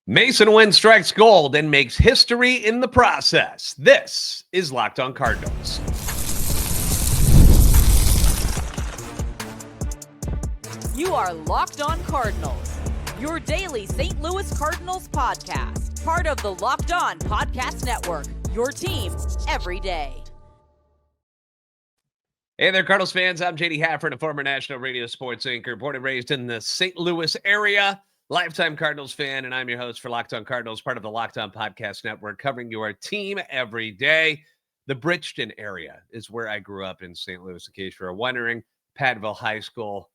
Masyn Winn strikes gold and makes history in the process. This is Locked on Cardinals. You are Locked on Cardinals, your daily St. Louis Cardinals podcast. Part of the Locked on Podcast Network, your team every day. Hey there, Cardinals fans. I'm JD Hafron, a former national radio sports anchor, born and raised in the St. Louis area. Lifetime Cardinals fan, and I'm your host for Locked on Cardinals, part of the Locked on Podcast Network, covering your team every day. The Bridgeton area is where I grew up in St. Louis, in case you're wondering. Padville High School.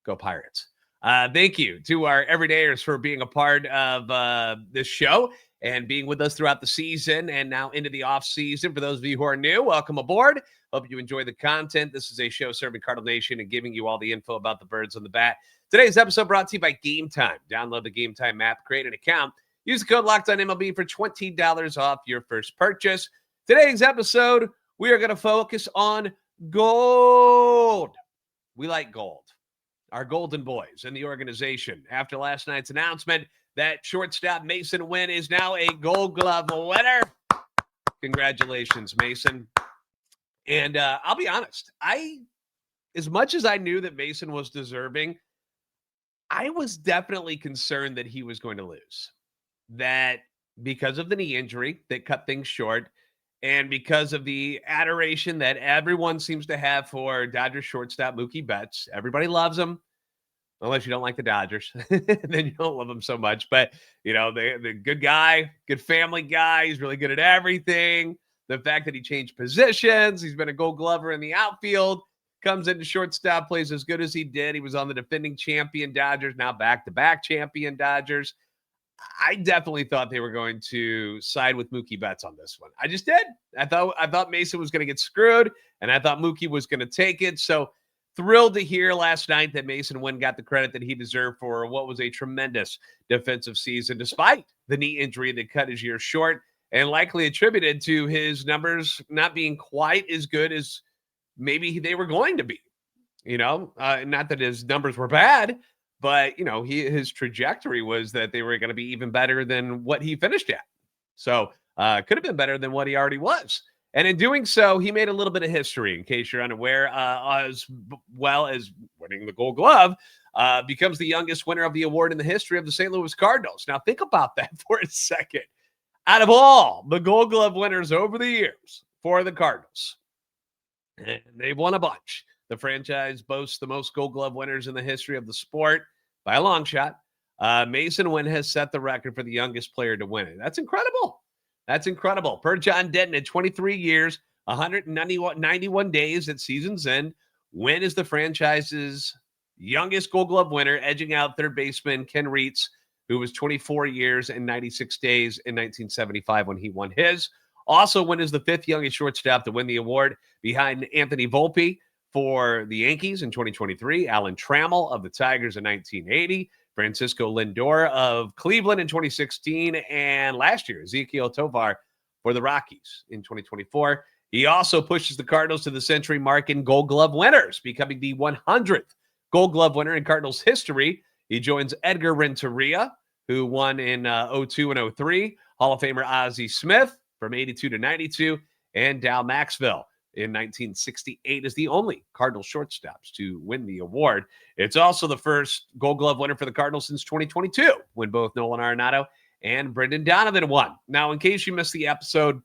Go Pirates. Thank you to our everydayers for being a part of this show and being with us throughout the season and now into the off season. For those of you who are new, welcome aboard. Hope you enjoy the content. This is a show serving Cardinal Nation and giving you all the info about the birds on the bat. Today's episode brought to you by Game Time. Download the Game Time app, create an account, use the code LOCKEDONMLB for $20 off your first purchase. Today's episode, we are going to focus on gold. We like gold. Our golden boys in the organization. After last night's announcement that shortstop Masyn Winn is now a Gold Glove winner. Congratulations, Masyn. And I'll be honest, as much as I knew that Masyn was deserving, I was definitely concerned that he was going to lose. That because of the knee injury that cut things short, and because of the adoration that everyone seems to have for Dodgers shortstop Mookie Betts, everybody loves him, unless you don't like the Dodgers. Then you don't love him so much. But, you know, the good guy, good family guy. He's really good at everything. The fact that he changed positions, he's been a Gold Glover in the outfield, comes into shortstop, plays as good as he did. He was on the defending champion Dodgers, now back-to-back champion Dodgers. I definitely thought they were going to side with Mookie Betts on this one. I just did. I thought Masyn was going to get screwed, and I thought Mookie was going to take it. So thrilled to hear last night that Masyn Winn got the credit that he deserved for what was a tremendous defensive season, despite the knee injury that cut his year short, and likely attributed to his numbers not being quite as good as maybe they were going to be. You know, not that his numbers were bad, but, you know, his trajectory was that they were going to be even better than what he finished at. So could have been better than what he already was. And in doing so, he made a little bit of history, in case you're unaware, as well as winning the Gold Glove, becomes the youngest winner of the award in the history of the St. Louis Cardinals. Now, think about that for a second. Out of all the Gold Glove winners over the years for the Cardinals, and they've won a bunch. The franchise boasts the most Gold Glove winners in the history of the sport by a long shot. Masyn Winn has set the record for the youngest player to win it. That's incredible. That's incredible. Per John Denton, at 23 years, 191 days at season's end, Winn is the franchise's youngest Gold Glove winner, edging out third baseman Ken Reitz, who was 24 years and 96 days in 1975 when he won his. Also, Winn is the fifth youngest shortstop to win the award, behind Anthony Volpe for the Yankees in 2023, Alan Trammell of the Tigers in 1980, Francisco Lindor of Cleveland in 2016, and last year, Ezequiel Tovar for the Rockies in 2024. He also pushes the Cardinals to the century mark in Gold Glove winners, becoming the 100th Gold Glove winner in Cardinals history. He joins Edgar Renteria, who won in 02 and 03, Hall of Famer Ozzie Smith from 82 to 92, and Dal Maxville in 1968 is the only Cardinals shortstops to win the award. It's also the first Gold Glove winner for the Cardinals since 2022, when both Nolan Arenado and Brendan Donovan won. Now, in case you missed the episode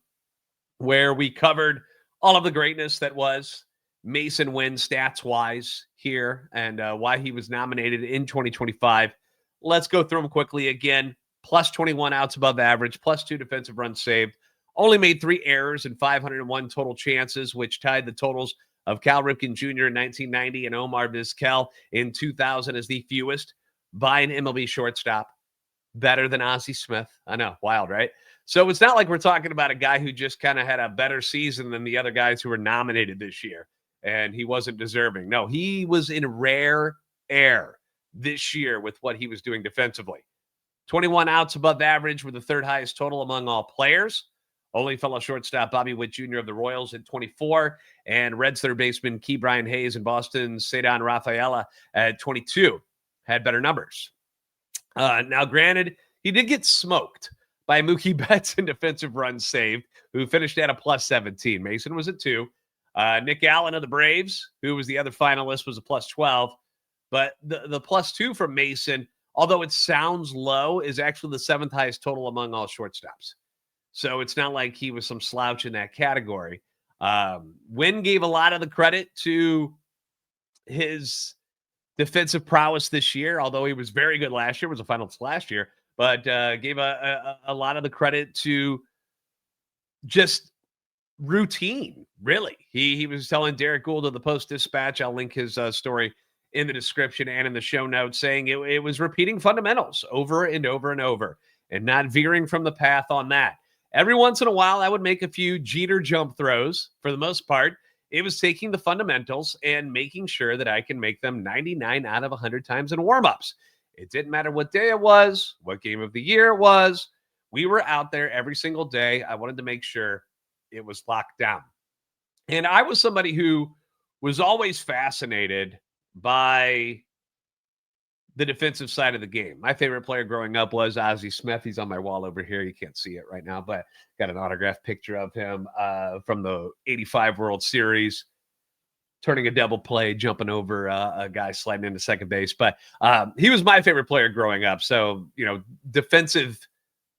where we covered all of the greatness that was Masyn Winn stats-wise here and why he was nominated in 2025, let's go through them quickly again. Plus 21 outs above average, plus 2 defensive runs saved, only made 3 errors and 501 total chances, which tied the totals of Cal Ripken Jr. in 1990 and Omar Vizquel in 2000 as the fewest by an MLB shortstop. Better than Ozzie Smith. I know, wild, right? So it's not like we're talking about a guy who just kind of had a better season than the other guys who were nominated this year, and he wasn't deserving. No, he was in rare air this year with what he was doing defensively. 21 outs above average were the third highest total among all players. Only fellow shortstop Bobby Witt Jr. of the Royals at 24, and Reds third baseman Key Brian Hayes and Boston's Cedar Rafaela at 22 had better numbers. Now, granted, He did get smoked by Mookie Betts in defensive runs saved, who finished at a plus 17. Masyn was at 2. Nick Allen of the Braves, who was the other finalist, was a plus 12. But the plus 2 from Masyn, although it sounds low, is actually the 7th highest total among all shortstops. So it's not like he was some slouch in that category. Winn gave a lot of the credit to his defensive prowess this year, although he was very good last year, was a finalist last year, but gave a lot of the credit to just routine, really. He was telling Derek Gould of the Post-Dispatch, I'll link his story in the description and in the show notes, saying it was repeating fundamentals over and over and over and not veering from the path on that. Every once in a while, I would make a few Jeter jump throws. For the most part, it was taking the fundamentals and making sure that I can make them 99 out of 100 times in warm-ups. It didn't matter what day it was, what game of the year it was. We were out there every single day. I wanted to make sure it was locked down. And I was somebody who was always fascinated by the defensive side of the game. My favorite player growing up was Ozzie Smith. He's on my wall over here. You can't see it right now, but got an autographed picture of him from the 85 World Series, turning a double play, jumping over a guy sliding into second base. But he was my favorite player growing up. So, defensive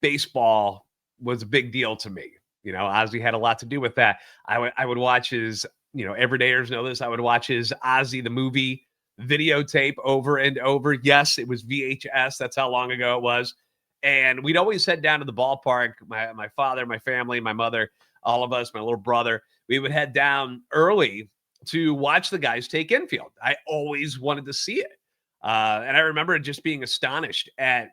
baseball was a big deal to me. Ozzie had a lot to do with that. I would watch his, everydayers know this. I would watch his Ozzie the movie videotape over and over. Yes, it was VHS. That's how long ago it was. And we'd always head down to the ballpark. My father, my family, my mother, all of us, my little brother, we would head down early to watch the guys take infield. I always wanted to see it. And I remember just being astonished at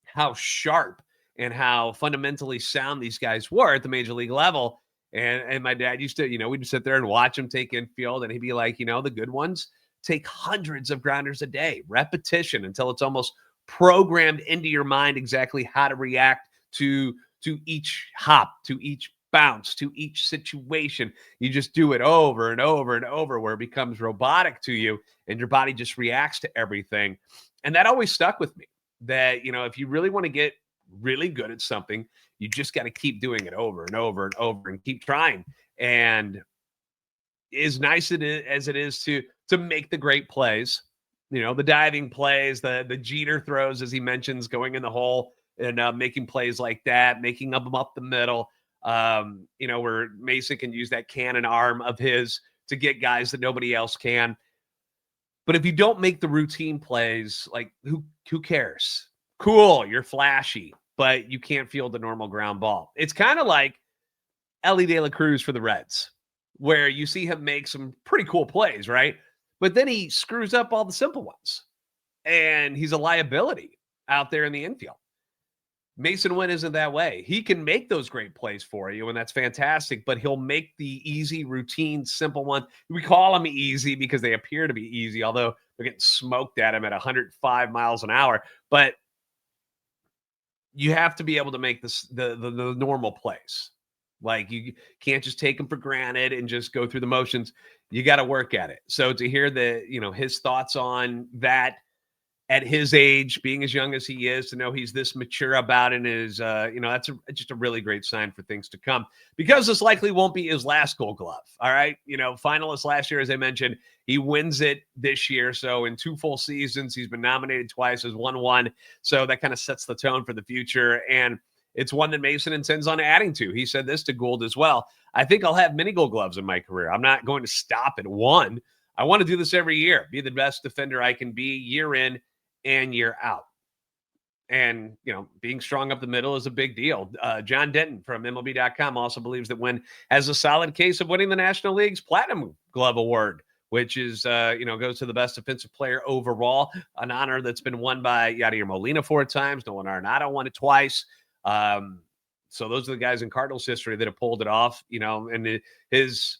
how sharp and how fundamentally sound these guys were at the major league level. And my dad used to, we'd sit there and watch them take infield, and he'd be like, the good ones take hundreds of grounders a day, repetition until it's almost programmed into your mind exactly how to react to each hop, to each bounce, to each situation. You just do it over and over and over, where it becomes robotic to you and your body just reacts to everything. And that always stuck with me, that, if you really want to get really good at something, you just got to keep doing it over and over and over and keep trying. And as nice as it is to make the great plays, the diving plays, the Jeter throws, as he mentions, going in the hole and making plays like that, making them up the middle, where Masyn can use that cannon arm of his to get guys that nobody else can. But if you don't make the routine plays, like who cares? Cool, you're flashy, but you can't field the normal ground ball. It's kind of like Ellie De La Cruz for the Reds, where you see him make some pretty cool plays, right? But then he screws up all the simple ones, and he's a liability out there in the infield. Masyn Winn isn't that way. He can make those great plays for you, and that's fantastic, but he'll make the easy, routine, simple one. We call them easy because they appear to be easy, although they're getting smoked at him at 105 miles an hour. But you have to be able to make the normal plays. Like, you can't just take them for granted and just go through the motions. You got to work at it. So to hear his thoughts on that at his age, being as young as he is, to know he's this mature about it is, that's just a really great sign for things to come, because this likely won't be his last Gold Glove. All right. Finalist last year, as I mentioned, he wins it this year. So in 2 full seasons, he's been nominated twice, has won 1. So that kind of sets the tone for the future. And it's one that Masyn intends on adding to. He said this to Gould as well. I think I'll have many Gold Gloves in my career. I'm not going to stop at 1. I want to do this every year, be the best defender I can be year in and year out. And, being strong up the middle is a big deal. John Denton from MLB.com also believes that Winn has a solid case of winning the National League's Platinum Glove Award, which is, goes to the best defensive player overall, an honor that's been won by Yadier Molina 4 times. Nolan Arenado won it twice. So those are the guys in Cardinals history that have pulled it off, and his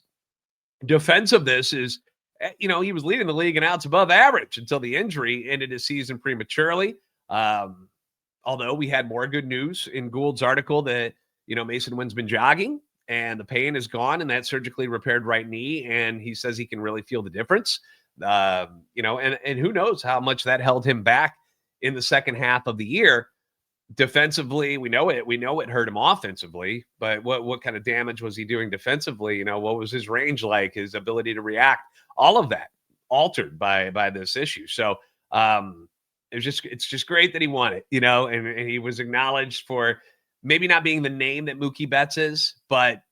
defense of this is, he was leading the league in outs above average until the injury ended his season prematurely. Although we had more good news in Gould's article that, Masyn Winn's been jogging and the pain is gone in that surgically repaired right knee. And he says he can really feel the difference, and who knows how much that held him back in the second half of the year. defensively, we know it hurt him offensively, but what kind of damage was he doing defensively? What was his range like, his ability to react, all of that altered by this issue. So it's just great that he won it, and he was acknowledged for maybe not being the name that Mookie Betts is, but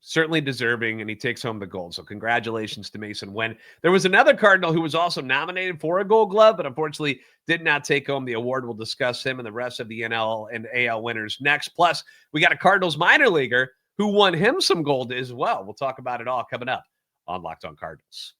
certainly deserving, and he takes home the gold. So congratulations to Masyn Winn. There was another Cardinal who was also nominated for a Gold Glove, but unfortunately did not take home the award. We'll discuss him and the rest of the NL and AL winners next. Plus, we got a Cardinals minor leaguer who won him some gold as well. We'll talk about it all coming up on Locked On Cardinals.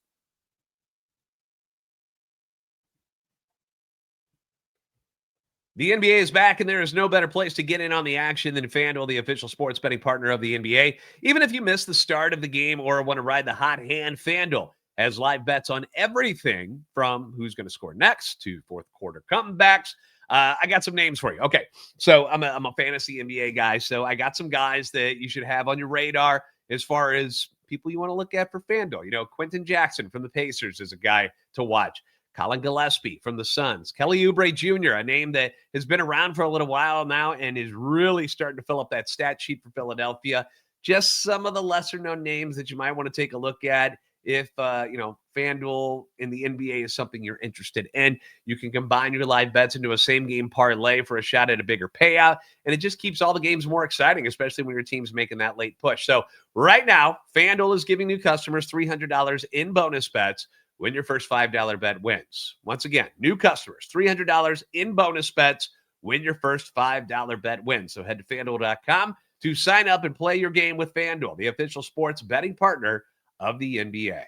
The NBA is back, and there is no better place to get in on the action than FanDuel, the official sports betting partner of the NBA. Even if you missed the start of the game or want to ride the hot hand, FanDuel has live bets on everything from who's going to score next to fourth quarter comebacks. I got some names for you. Okay, so I'm a fantasy NBA guy, so I got some guys that you should have on your radar as far as people you want to look at for FanDuel. Quentin Jackson from the Pacers is a guy to watch. Colin Gillespie from the Suns. Kelly Oubre Jr., a name that has been around for a little while now and is really starting to fill up that stat sheet for Philadelphia. Just some of the lesser-known names that you might want to take a look at if, FanDuel in the NBA is something you're interested in. You can combine your live bets into a same-game parlay for a shot at a bigger payout, and it just keeps all the games more exciting, especially when your team's making that late push. So right now, FanDuel is giving new customers $300 in bonus bets when your first $5 bet wins. Once again, new customers, $300 in bonus bets when your first $5 bet wins. So head to FanDuel.com to sign up and play your game with FanDuel, the official sports betting partner of the NBA.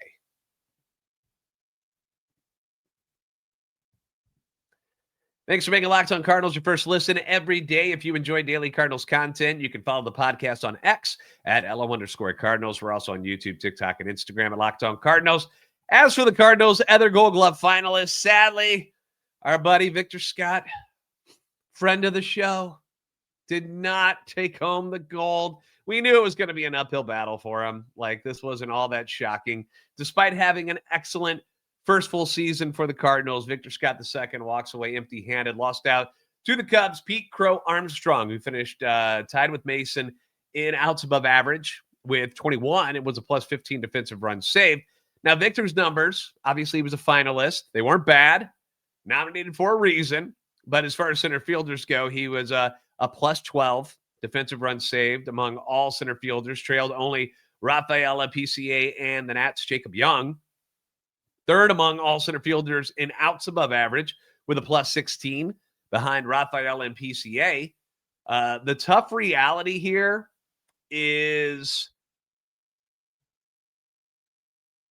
Thanks for making Locked On Cardinals your first listen every day. If you enjoy daily Cardinals content, you can follow the podcast on X at @LO_Cardinals. We're also on YouTube, TikTok, and Instagram at Locked On Cardinals. As for the Cardinals' other Gold Glove finalists, sadly, our buddy Victor Scott, friend of the show, did not take home the gold. We knew it was going to be an uphill battle for him. This wasn't all that shocking. Despite having an excellent first full season for the Cardinals, Victor Scott II walks away empty-handed, lost out to the Cubs' Pete Crow Armstrong, who finished tied with Masyn in outs above average with 21. It was a plus 15 defensive runs saved. Now, Victor's numbers, obviously he was a finalist. They weren't bad, nominated for a reason. But as far as center fielders go, he was a plus 12 defensive runs saved among all center fielders, trailed only Rafaela, PCA, and the Nats' Jacob Young. Third among all center fielders in outs above average with a plus 16 behind Rafaela and PCA. The tough reality here is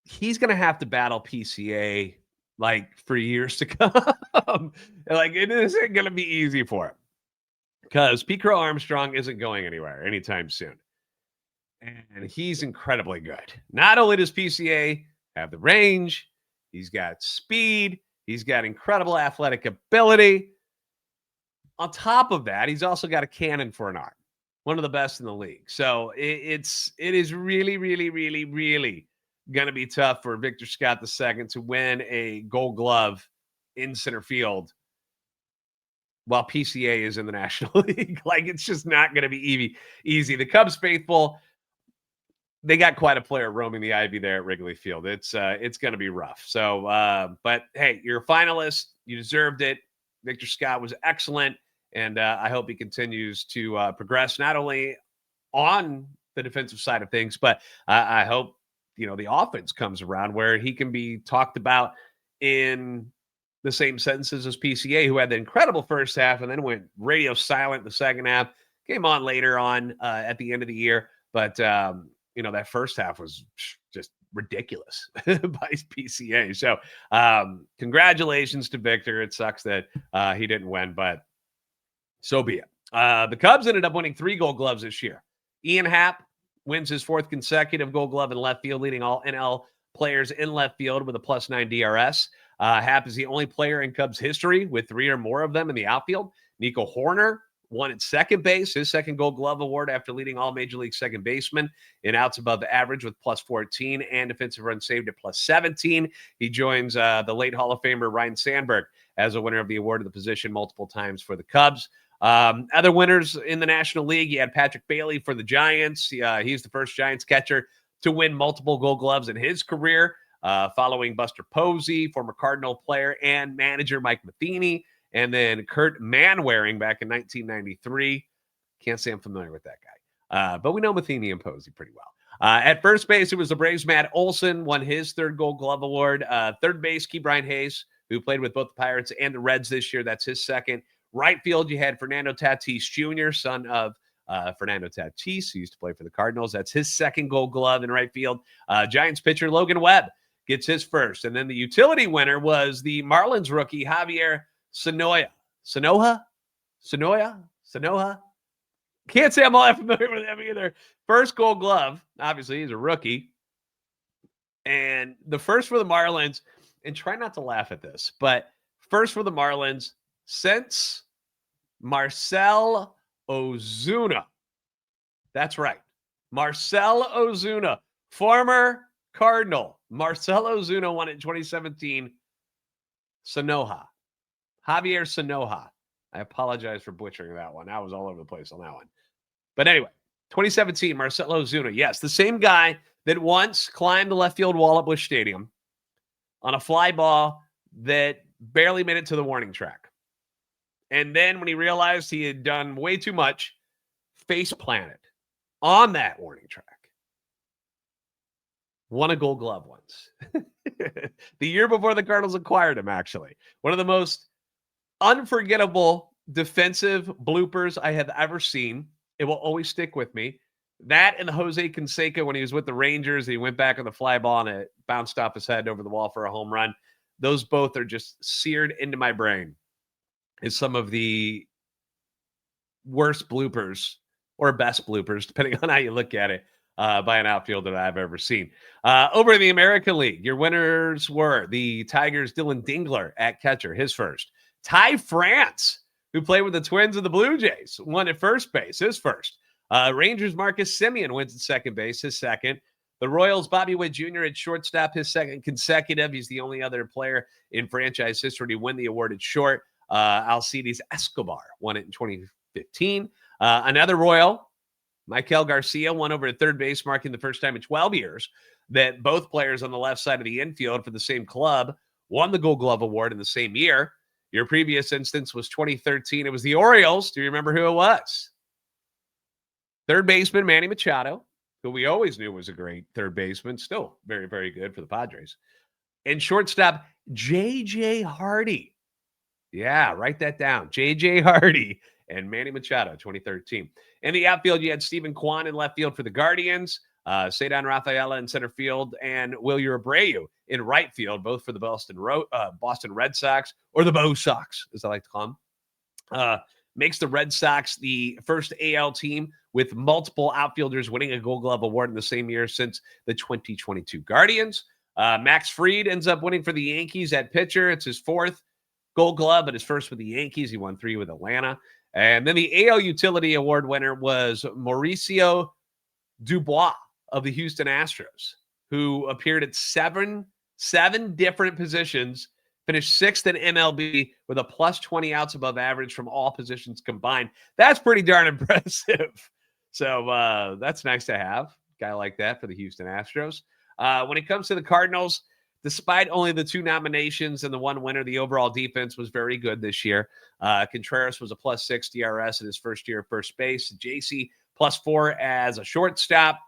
he's going to have to battle PCA for years to come. It isn't going to be easy for him because Pete Crow Armstrong isn't going anywhere anytime soon. And he's incredibly good. Not only does PCA have the range, he's got speed, he's got incredible athletic ability. On top of that, he's also got a cannon for an arm. One of the best in the league. So it is really, really, really, really going to be tough for Victor Scott II to win a Gold Glove in center field while PCA is in the National League. It's just not going to be easy. The Cubs faithful, they got quite a player roaming the Ivy there at Wrigley Field. It's going to be rough. So, but hey, you're a finalist. You deserved it. Victor Scott was excellent, and I hope he continues to progress not only on the defensive side of things, but I hope the offense comes around where he can be talked about in the same sentences as PCA, who had the incredible first half and then went radio silent the second half. Came on later on at the end of the year, but that first half was just ridiculous by PCA. So congratulations to Victor. It sucks that he didn't win, but so be it. The Cubs ended up winning 3 Gold Gloves this year. Ian Happ wins his 4th consecutive Gold Glove in left field, leading all NL players in left field with a plus 9 DRS. Happ is the only player in Cubs history with 3 or more of them in the outfield. Nico Horner won at second base, his second Gold Glove award after leading all Major League second basemen in outs above average with plus 14 and defensive runs saved at plus 17. He joins the late Hall of Famer Ryan Sandberg as a winner of the award of the position multiple times for the Cubs. Other winners in the National League, you had Patrick Bailey for the Giants. He's the first Giants catcher to win multiple Gold Gloves in his career, following Buster Posey, former Cardinal player and manager Mike Matheny, and then Kurt Manwaring back in 1993. Can't say I'm familiar with that guy, but we know Matheny and Posey pretty well. At first base, it was the Braves' Matt Olson, won his third Gold Glove award. Third base, Key Brian Hayes, who played with both the Pirates and the Reds this year. That's his second. Right field, you had Fernando Tatis Jr., son of Fernando Tatis, who used to play for the Cardinals. That's his second Gold Glove in right field. Giants pitcher Logan Webb gets his first. And then the utility winner was the Marlins rookie Javier Sanoja. Sanoja? Can't say I'm all that familiar with him either. First Gold Glove. Obviously, he's a rookie. And the first for the Marlins, and try not to laugh at this, but first for the Marlins since Marcell Ozuna. That's right. Marcell Ozuna, former Cardinal. Marcell Ozuna won it in 2017. Sanoja. Javier Sanoja. I apologize for butchering that one. I was all over the place on that one. But anyway, 2017, Marcell Ozuna. Yes, the same guy that once climbed the left field wall at Busch Stadium on a fly ball that barely made it to the warning track. And then when he realized he had done way too much, face planted on that warning track. Won a Gold Glove once. The year before the Cardinals acquired him, actually. One of the most unforgettable defensive bloopers I have ever seen. It will always stick with me. That and the Jose Canseco when he was with the Rangers, he went back on the fly ball and it bounced off his head over the wall for a home run. Those both are just seared into my brain as some of the worst bloopers or best bloopers, depending on how you look at it, by an outfielder that I've ever seen. Over in the American League, your winners were the Tigers' Dylan Dingler at catcher, his first. Ty France, who played with the Twins and the Blue Jays, won at first base, his first. Rangers' Marcus Semien wins at second base, his second. The Royals' Bobby Witt Jr. at shortstop, his second consecutive. He's the only other player in franchise history to win the award at short. Alcides Escobar won it in 2015. Another Royal, Michael Garcia, won over at third base, marking the first time in 12 years that both players on the left side of the infield for the same club won the Gold Glove award in the same year. Your previous instance was 2013. It was the Orioles. Do you remember who it was? Third baseman Manny Machado, who we always knew was a great third baseman, still very, very good for the Padres. And shortstop J.J. Hardy. Yeah, write that down. J.J. Hardy and Manny Machado, 2013. In the outfield, you had Stephen Kwan in left field for the Guardians, Cedar Rafaela in center field, and Wilyer Abreu in right field, both for the Boston Red Sox, or the Bo Sox, as I like to call them. Makes the Red Sox the first AL team with multiple outfielders winning a Gold Glove award in the same year since the 2022 Guardians. Max Fried ends up winning for the Yankees at pitcher. It's his fourth Gold Glove, but his first with the Yankees. He won 3 with Atlanta. And then the AL Utility Award winner was Mauricio Dubois of the Houston Astros, who appeared at seven different positions, finished 6th in MLB with a plus 20 outs above average from all positions combined. That's pretty darn impressive. So that's nice to have. A guy like that for the Houston Astros. When it comes to the Cardinals, despite only the 2 nominations and the 1 winner, the overall defense was very good this year. Contreras was a plus 6 DRS in his first year at first base. JC plus 4 as a shortstop,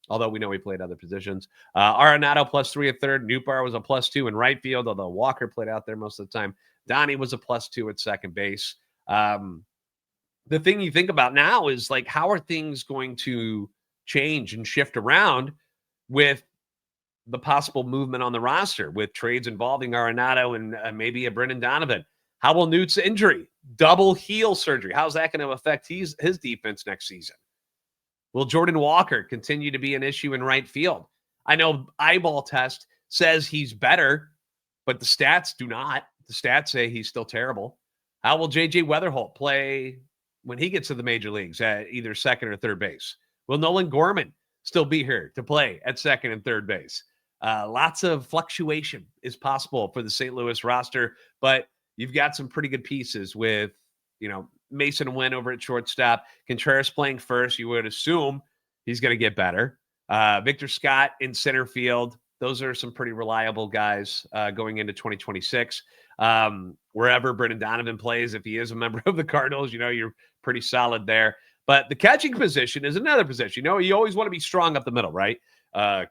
although we know he played other positions. Arenado plus 3 at third. Newbar was a plus 2 in right field, although Walker played out there most of the time. Donnie was a plus 2 at second base. The thing you think about now is, like, how are things going to change and shift around with the possible movement on the roster, with trades involving Arenado and maybe a Brendan Donovan? How will Newt's injury, double heel surgery, how's that going to affect his defense next season? Will Jordan Walker continue to be an issue in right field? I know eyeball test says he's better, but the stats do not. The stats say he's still terrible. How will J.J. Weatherholt play when he gets to the major leagues at either second or third base? Will Nolan Gorman still be here to play at second and third base? Lots of fluctuation is possible for the St. Louis roster, but you've got some pretty good pieces with, Masyn Winn over at shortstop, Contreras playing first. You would assume he's going to get better. Victor Scott in center field. Those are some pretty reliable guys going into 2026. Wherever Brendan Donovan plays, if he is a member of the Cardinals, you're pretty solid there. But the catching position is another position. You always want to be strong up the middle, right?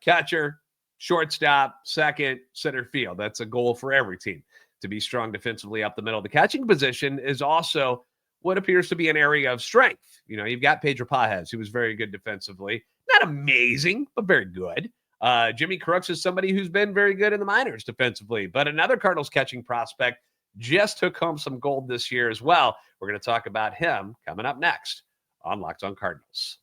Catcher, shortstop, second, center field. That's a goal for every team, to be strong defensively up the middle. The catching position is also what appears to be an area of strength. You've got Pedro Pages, who was very good defensively. Not amazing, but very good. Jimmy Crooks is somebody who's been very good in the minors defensively, but another Cardinals catching prospect just took home some gold this year as well. We're going to talk about him coming up next on Locked On Cardinals.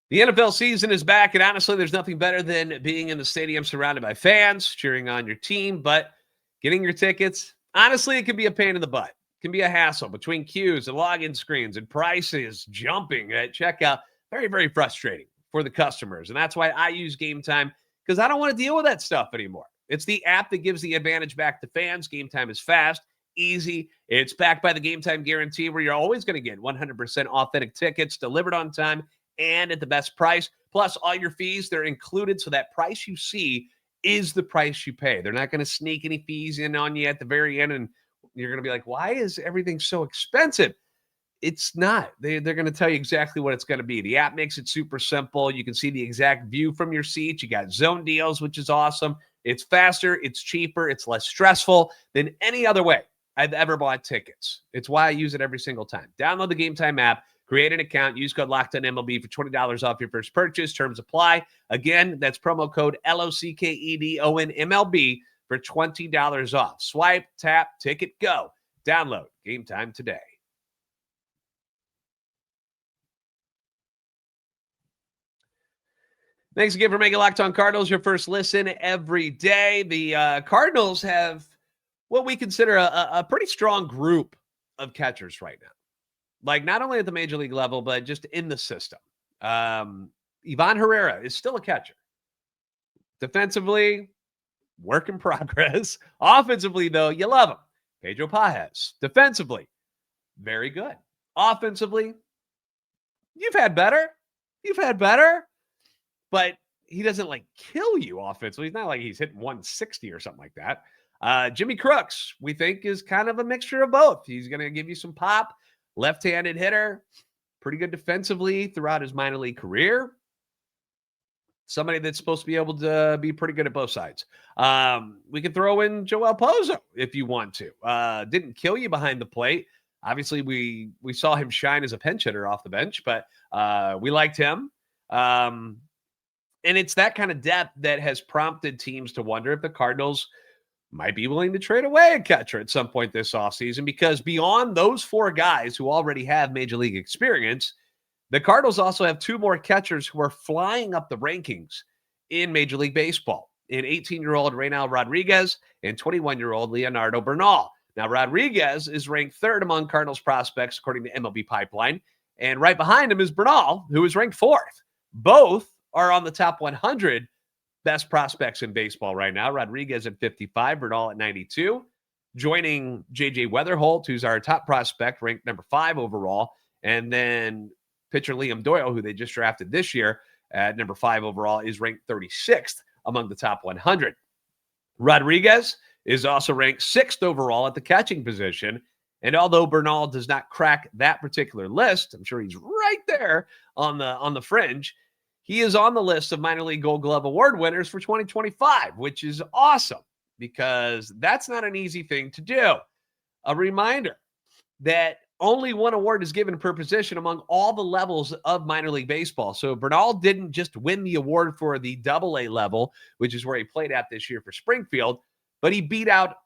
The NFL season is back, and honestly, there's nothing better than being in the stadium surrounded by fans, cheering on your team, but getting your tickets, honestly, it can be a pain in the butt. It can be a hassle between queues and login screens and prices jumping at checkout. Very, very frustrating for the customers, and that's why I use Game Time, because I don't want to deal with that stuff anymore. It's the app that gives the advantage back to fans. Game Time is fast, easy. It's backed by the Game Time guarantee, where you're always going to get 100% authentic tickets delivered on time and at the best price. Plus, all your fees, they're included, so that price you see is the price you pay. They're not going to sneak any fees in on you at the very end, and you're going to be like, why is everything so expensive? It's not. They're going to tell you exactly what it's going to be. The app makes it super simple. You can see the exact view from your seat. You got zone deals, which is awesome. It's faster, it's cheaper, it's less stressful than any other way I've ever bought tickets. It's why I use it every single time. Download the Game Time app, create an account, use code LOCKEDONMLB for $20 off your first purchase. Terms apply. Again, that's promo code LOCKEDONMLB for $20 off. Swipe, tap, ticket, go. Download Game Time today. Thanks again for making Locked On Cardinals your first listen every day. The Cardinals have what we consider a pretty strong group of catchers right now. Like, not only at the major league level, but just in the system. Ivan Herrera is still a catcher. Defensively, work in progress. Offensively, though, you love him. Pedro Pages. Defensively, very good. Offensively, you've had better. But he doesn't kill you offensively. He's not like he's hitting 160 or something like that. Jimmy Crooks, we think, is kind of a mixture of both. He's going to give you some pop, left-handed hitter, pretty good defensively throughout his minor league career. Somebody that's supposed to be able to be pretty good at both sides. We can throw in Joel Pozo if you want to. Didn't kill you behind the plate. Obviously, we saw him shine as a pinch hitter off the bench, but we liked him. And it's that kind of depth that has prompted teams to wonder if the Cardinals might be willing to trade away a catcher at some point this offseason, because beyond those four guys who already have major league experience, the Cardinals also have two more catchers who are flying up the rankings in Major League Baseball, in 18-year-old Reynald Rodriguez and 21-year-old Leonardo Bernal. Now, Rodriguez is ranked third among Cardinals prospects, according to MLB Pipeline, and right behind him is Bernal, who is ranked fourth. Both are on the top 100 best prospects in baseball right now. Rodriguez at 55, Bernal at 92. Joining J.J. Weatherholt, who's our top prospect, ranked number 5 overall. And then pitcher Liam Doyle, who they just drafted this year at number 5 overall, is ranked 36th among the top 100. Rodriguez is also ranked 6th overall at the catching position. And although Bernal does not crack that particular list, I'm sure he's right there on the fringe. He is on the list of minor league Gold Glove Award winners for 2025, which is awesome because that's not an easy thing to do. A reminder that only one award is given per position among all the levels of minor league baseball. So Bernal didn't just win the award for the AA level, which is where he played at this year for Springfield, but he beat out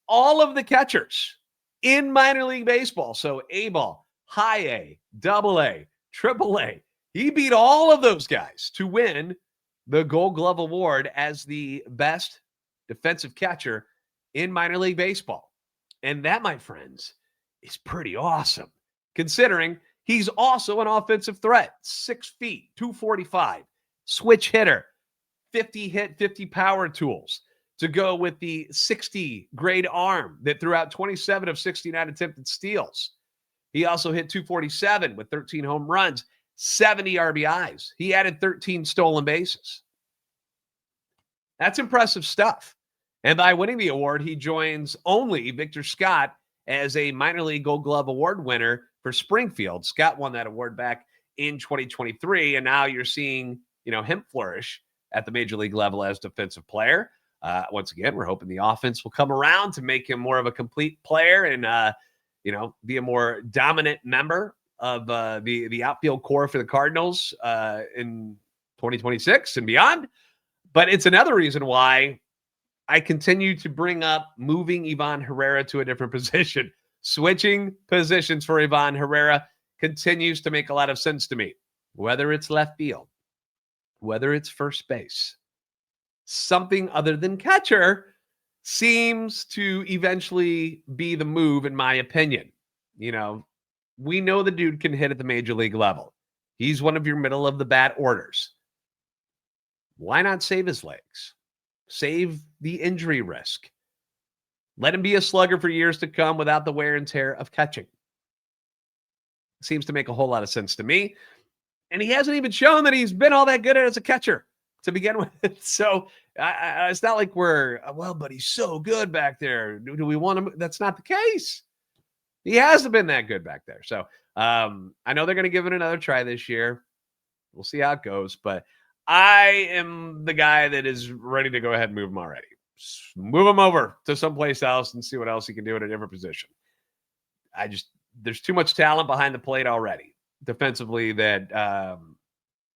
all of the catchers in minor league baseball. So A-ball, high A, AA, AAA. He beat all of those guys to win the Gold Glove Award as the best defensive catcher in minor league baseball. And that, my friends, is pretty awesome, considering he's also an offensive threat. 6 feet, 245, switch hitter, 50 hit, 50 power tools to go with the 60 grade arm that threw out 27 of 69 attempted steals. He also hit 247 with 13 home runs, 70 RBIs. He added 13 stolen bases. That's impressive stuff. And by winning the award, he joins only Victor Scott as a minor league Gold Glove Award winner for Springfield. Scott won that award back in 2023, and now you're seeing, him flourish at the major league level as defensive player. Once again, we're hoping the offense will come around to make him more of a complete player and, be a more dominant member of the outfield core for the Cardinals in 2026 and beyond. But it's another reason why I continue to bring up moving Ivan Herrera to a different position. Switching positions for Ivan Herrera continues to make a lot of sense to me. Whether it's left field, whether it's first base, something other than catcher seems to eventually be the move, in my opinion. We know the dude can hit at the major league level. He's one of your middle of the bat orders. Why not save his legs? Save the injury risk. Let him be a slugger for years to come without the wear and tear of catching. Seems to make a whole lot of sense to me. And he hasn't even shown that he's been all that good as a catcher to begin with. So it's not like but he's so good back there. Do we want him? That's not the case. He hasn't been that good back there. So I know they're going to give it another try this year. We'll see how it goes. But I am the guy that is ready to go ahead and move him already. Just move him over to someplace else and see what else he can do at a different position. There's too much talent behind the plate already defensively that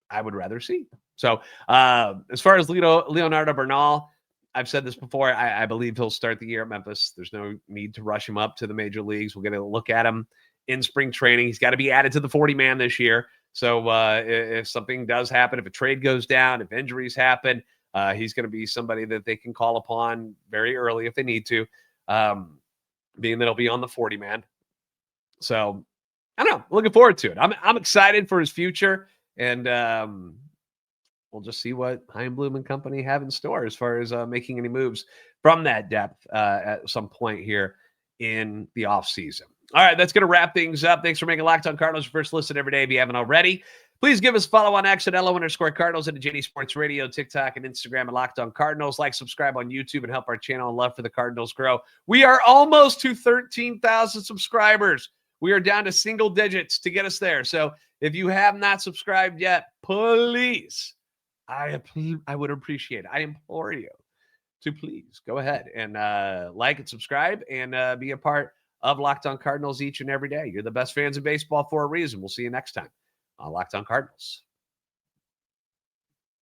I would rather see. So as far as Leonardo Bernal, I've said this before. I believe he'll start the year at Memphis. There's no need to rush him up to the major leagues. We'll get a look at him in spring training. He's got to be added to the 40-man this year. So if something does happen, if a trade goes down, if injuries happen, he's going to be somebody that they can call upon very early if they need to, being that he'll be on the 40-man. So I don't know. Looking forward to it. I'm excited for his future, and we'll just see what Heimblum and company have in store as far as making any moves from that depth at some point here in the offseason. All right, that's going to wrap things up. Thanks for making Locked On Cardinals your first listen every day if you haven't already. Please give us a follow on X at LO_Cardinals and JD Sports Radio, TikTok, and Instagram at Locked On Cardinals. Like, subscribe on YouTube, and help our channel and love for the Cardinals grow. We are almost to 13,000 subscribers. We are down to single digits to get us there. So if you have not subscribed yet, please, I would appreciate it. I implore you to please go ahead and like and subscribe and be a part of Locked On Cardinals each and every day. You're the best fans of baseball for a reason. We'll see you next time on Locked On Cardinals.